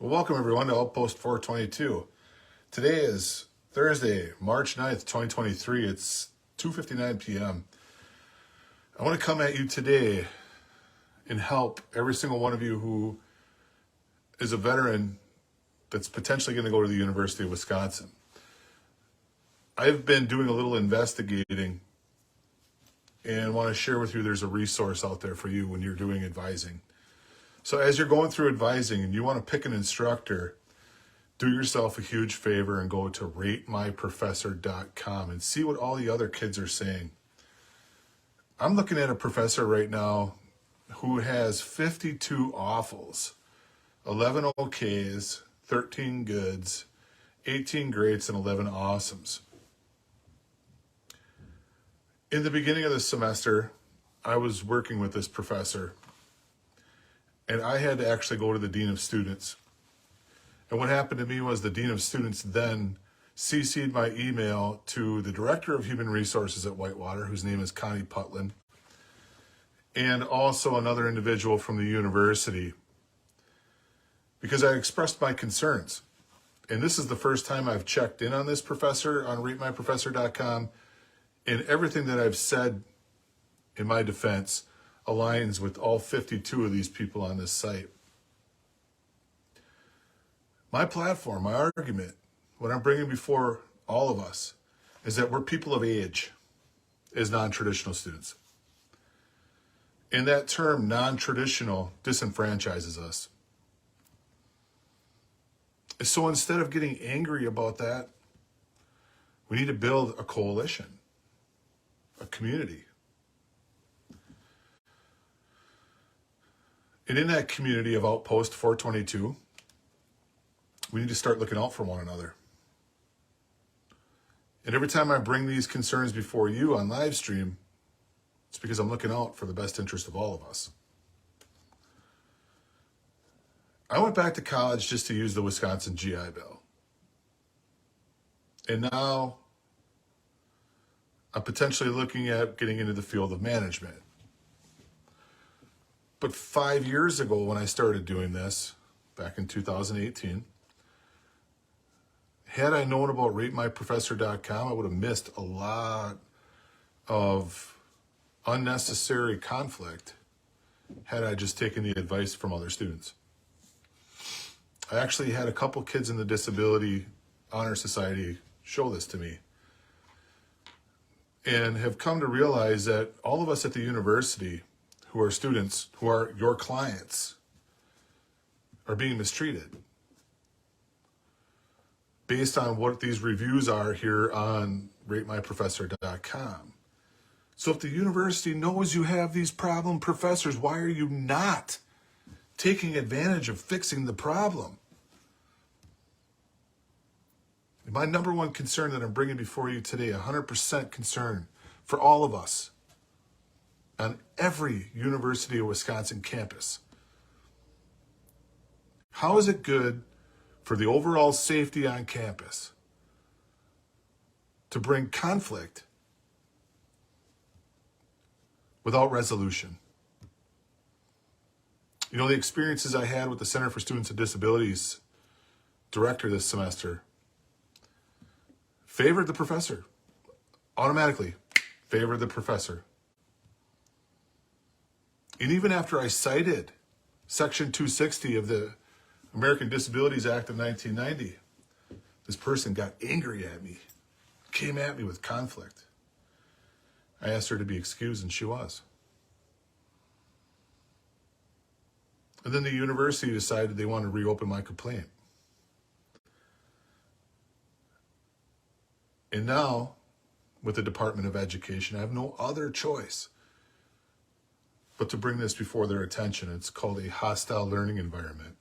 Well, welcome everyone to Outpost 422. Today is Thursday, March 9th, 2023. It's 2:59 p.m. I want to come at you today and help every single one of you who is a veteran that's potentially going to go to the University of Wisconsin. I've been doing a little investigating and want to share with you there's a resource out there for you when you're doing advising. So as you're going through advising and you want to pick an instructor, do yourself a huge favor and go to ratemyprofessor.com and see what all the other kids are saying. I'm looking at a professor right now who has 52 awfuls, 11 okays, 13 goods, 18 greats, and 11 awesomes. In the beginning of the semester, I was working with this professor, and I had to actually go to the Dean of Students. And what happened to me was the Dean of Students then CC'd my email to the Director of Human Resources at Whitewater, whose name is Connie Putlin, and also another individual from the university, because I expressed my concerns. And this is the first time I've checked in on this professor on ratemyprofessor.com, and everything that I've said in my defense aligns with all 52 of these people on this site. My platform, my argument, what I'm bringing before all of us is that we're people of age as non-traditional students. And that term, non-traditional, disenfranchises us. So instead of getting angry about that, we need to build a coalition, a community. And in that community of Outpost 422, we need to start looking out for one another. And every time I bring these concerns before you on live stream, it's because I'm looking out for the best interest of all of us. I went back to college just to use the Wisconsin GI Bill. And now I'm potentially looking at getting into the field of management. But 5 years ago when I started doing this, back in 2018, had I known about ratemyprofessor.com, I would have missed a lot of unnecessary conflict had I just taken the advice from other students. I actually had a couple kids in the Disability Honor Society show this to me, and have come to realize that all of us at the university who are students, who are your clients, are being mistreated based on what these reviews are here on ratemyprofessor.com. So if the university knows you have these problem professors, why are you not taking advantage of fixing the problem? My number one concern that I'm bringing before you today, 100% concern for all of us on every University of Wisconsin campus. How is it good for the overall safety on campus to bring conflict without resolution? You know, the experiences I had with the Center for Students with Disabilities director this semester favored the professor. Automatically favored the professor. And even after I cited Section 260 of the American Disabilities Act of 1990, this person got angry at me, came at me with conflict. I asked her to be excused, and she was. And then the university decided they wanted to reopen my complaint. And now, with the Department of Education, I have no other choice but to bring this before their attention. It's called a hostile learning environment.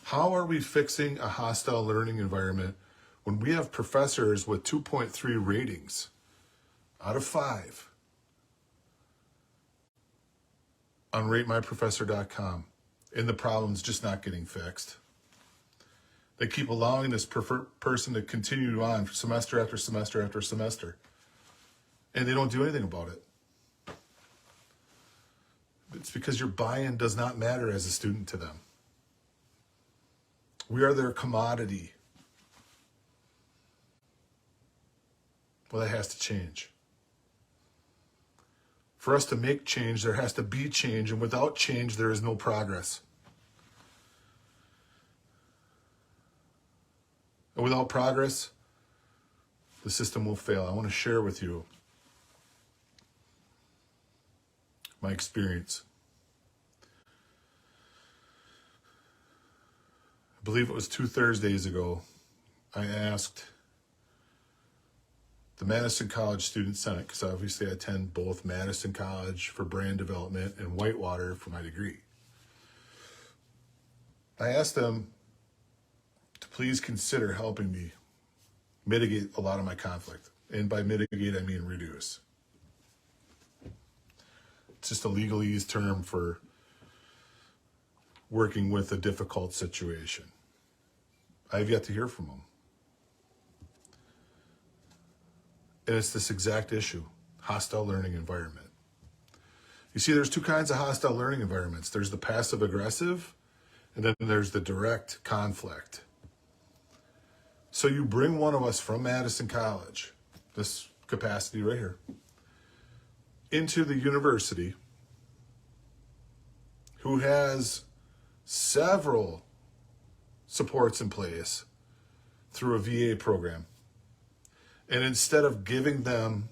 How are we fixing a hostile learning environment when we have professors with 2.3 ratings out of 5 on ratemyprofessor.com, and the problem's just not getting fixed? They keep allowing this person to continue on semester after semester after semester, and they don't do anything about it. It's because your buy-in does not matter as a student to them. We are their commodity. Well, that has to change. For us to make change, there has to be change, and without change, there is no progress. And without progress, the system will fail. I want to share with you my experience. I believe it was 2 Thursdays ago, I asked the Madison College Student Senate, because obviously I attend both Madison College for brand development and Whitewater for my degree. I asked them to please consider helping me mitigate a lot of my conflict. And by mitigate, I mean reduce. It's just a legalese term for working with a difficult situation. I have yet to hear from them. And it's this exact issue, hostile learning environment. You see, there's two kinds of hostile learning environments. There's the passive aggressive, and then there's the direct conflict. So you bring one of us from Madison College, this capacity right here, into the university, who has several supports in place through a VA program. And instead of giving them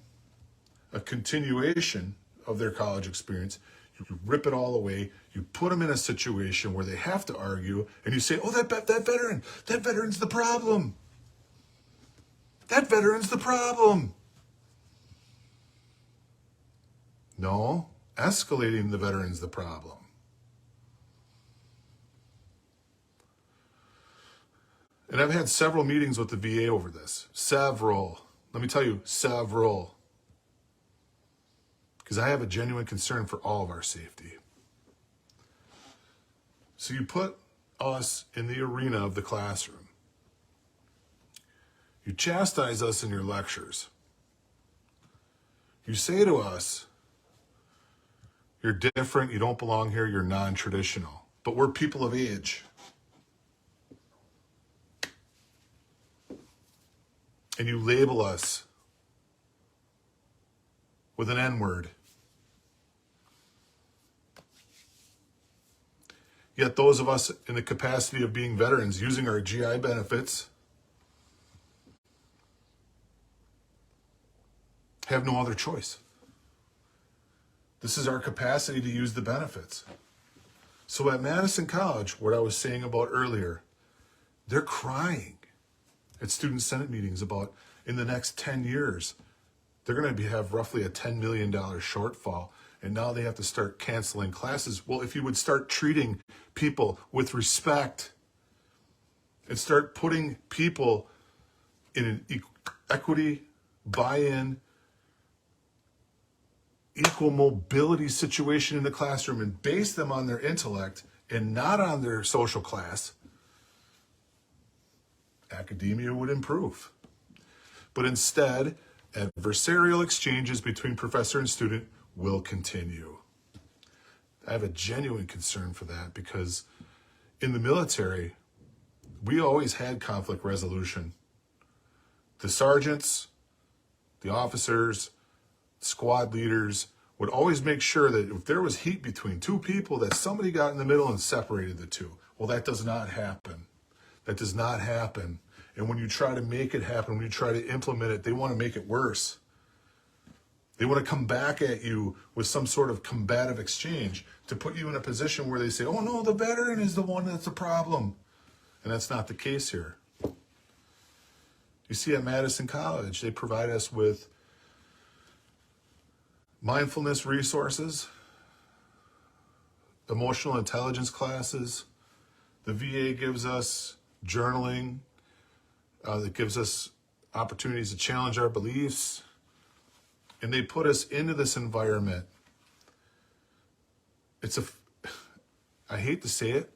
a continuation of their college experience, you rip it all away, you put them in a situation where they have to argue, and you say, oh, that veteran's the problem. That veteran's the problem. No, escalating the veteran's the problem. And I've had several meetings with the VA over this. Several. Let me tell you, several. Because I have a genuine concern for all of our safety. So you put us in the arena of the classroom. You chastise us in your lectures. You say to us, you're different, you don't belong here, you're non-traditional. But we're people of age. And you label us with an N-word. Yet those of us in the capacity of being veterans, using our GI benefits, have no other choice. This is our capacity to use the benefits. So at Madison College, what I was saying about earlier, they're crying at student senate meetings about in the next 10 years, they're going to have roughly a $10 million shortfall. And now they have to start canceling classes. Well, if you would start treating people with respect and start putting people in an equity, buy-in, equal mobility situation in the classroom and base them on their intellect and not on their social class, academia would improve. But instead, adversarial exchanges between professor and student will continue. I have a genuine concern for that because in the military, we always had conflict resolution. The sergeants, the officers, squad leaders would always make sure that if there was heat between two people, that somebody got in the middle and separated the two. Well, that does not happen. That does not happen. And when you try to make it happen, when you try to implement it, they want to make it worse. They want to come back at you with some sort of combative exchange to put you in a position where they say, oh no, the veteran is the one that's the problem. And that's not the case here. You see, at Madison College, they provide us with mindfulness resources, emotional intelligence classes. The VA gives us journaling that gives us opportunities to challenge our beliefs. And they put us into this environment. I hate to say it,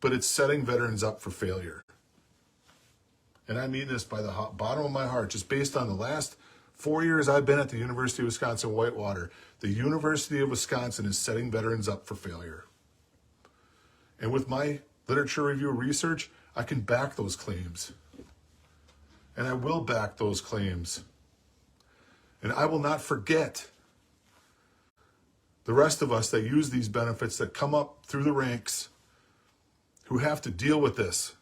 but it's setting veterans up for failure. And I mean this by the bottom of my heart, just based on the last 4 years I've been at the University of Wisconsin-Whitewater. The University of Wisconsin is setting veterans up for failure. And with my literature review, research, I can back those claims. And I will back those claims. And I will not forget the rest of us that use these benefits, that come up through the ranks, who have to deal with this.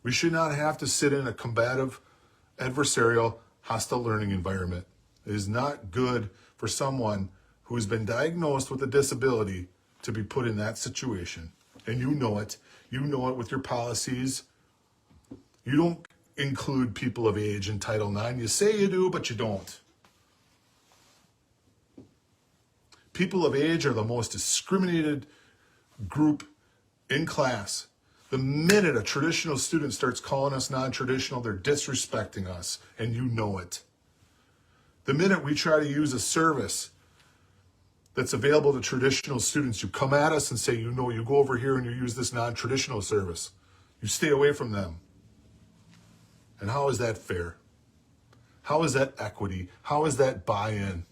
We should not have to sit in a combative, adversarial, hostile learning environment. It is not good for someone who has been diagnosed with a disability to be put in that situation. And you know it. You know it with your policies. You don't include people of age in Title IX. You say you do, but you don't. People of age are the most discriminated group in class. The minute a traditional student starts calling us non-traditional, they're disrespecting us, and you know it. The minute we try to use a service that's available to traditional students, you come at us and say, you go over here and you use this non-traditional service. You stay away from them. And how is that fair? How is that equity? How is that buy-in?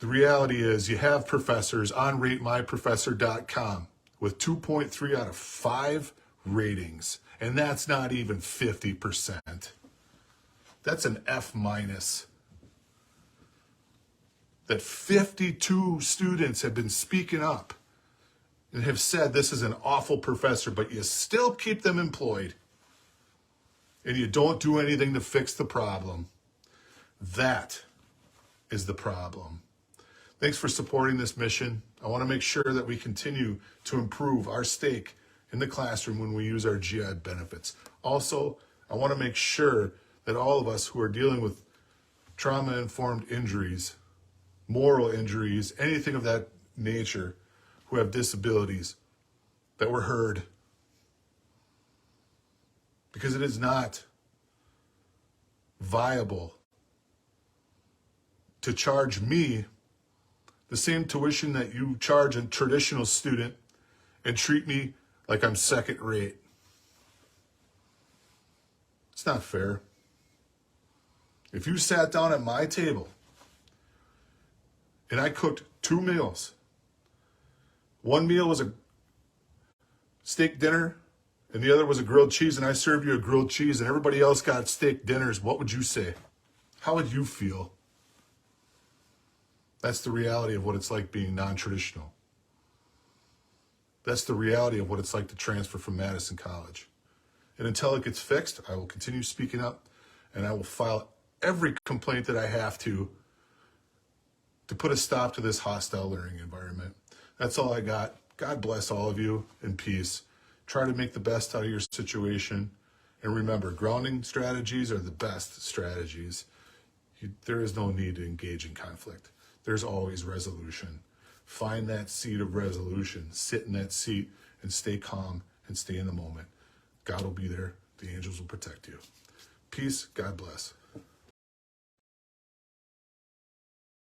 The reality is you have professors on RateMyProfessor.com with 2.3 out of 5 ratings, and that's not even 50%. That's an F-. That 52 students have been speaking up and have said this is an awful professor, but you still keep them employed and you don't do anything to fix the problem. That is the problem. Thanks for supporting this mission. I want to make sure that we continue to improve our stake in the classroom when we use our GI benefits. Also, I want to make sure that all of us who are dealing with trauma-informed injuries, moral injuries, anything of that nature, who have disabilities, that we're heard. Because it is not viable to charge me the same tuition that you charge a traditional student and treat me like I'm second rate. It's not fair. If you sat down at my table and I cooked 2 meals, one meal was a steak dinner and the other was a grilled cheese, and I served you a grilled cheese and everybody else got steak dinners, what would you say? How would you feel? That's the reality of what it's like being non-traditional. That's the reality of what it's like to transfer from Madison College. And until it gets fixed, I will continue speaking up, and I will file every complaint that I have to put a stop to this hostile learning environment. That's all I got. God bless all of you, and peace. Try to make the best out of your situation. And remember, grounding strategies are the best strategies. There is no need to engage in conflict. There's always resolution. Find that seat of resolution. Sit in that seat and stay calm and stay in the moment. God will be there. The angels will protect you. Peace. God bless.